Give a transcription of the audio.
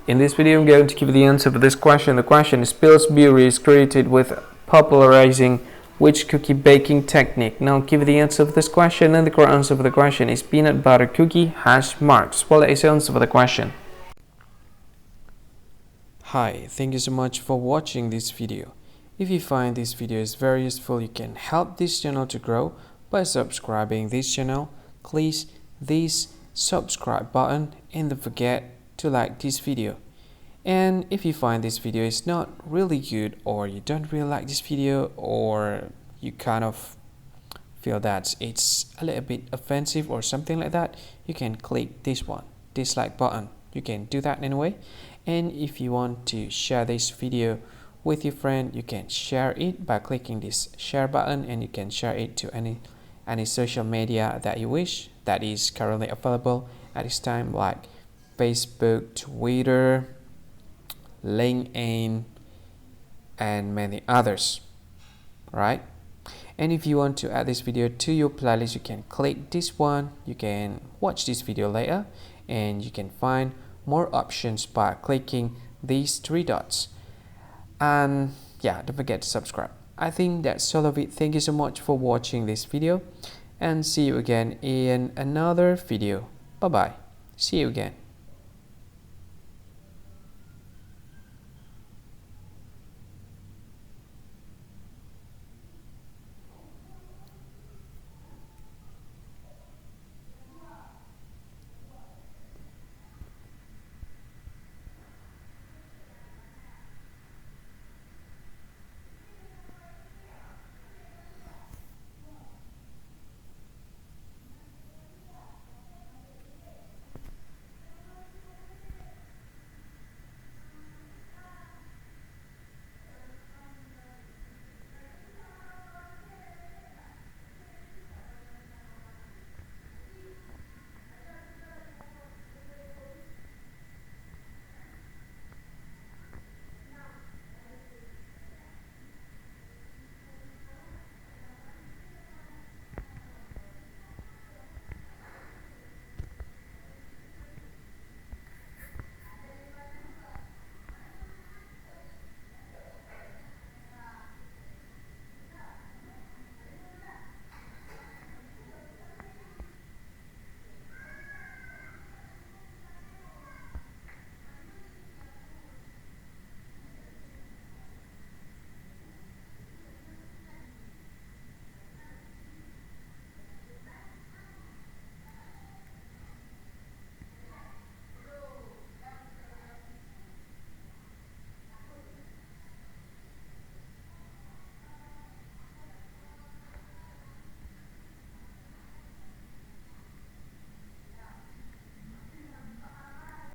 In this video, I'm going to give you the answer for this question. The question is: Pillsbury is created with popularizing which cookie baking technique? Now, I'll give you the answer for this question, and the correct answer for the question is peanut butter cookie hash marks. Well, that is the answer for the question. Hi, thank you so much for watching this video. If you find this video is very useful, you can help this channel to grow by subscribing this channel. Click this subscribe button and don't forget to like this video. And if you find this video is not really good, or you don't really like this video, or you kind of feel that it's a little bit offensive or something like that, you can click this one, dislike button. You can do that anyway. And if you want to share this video with your friend, you can share it by clicking this share button, and you can share it to any social media that you wish that is currently available at this time, like Facebook, Twitter, LinkedIn, and many others, right? And if you want to add this video to your playlist, you can click this one. You can watch this video later, and you can find more options by clicking these three dots. And yeah, don't forget to subscribe. I think that's all of it. Thank you so much for watching this video, and see you again in another video. Bye bye. See you again.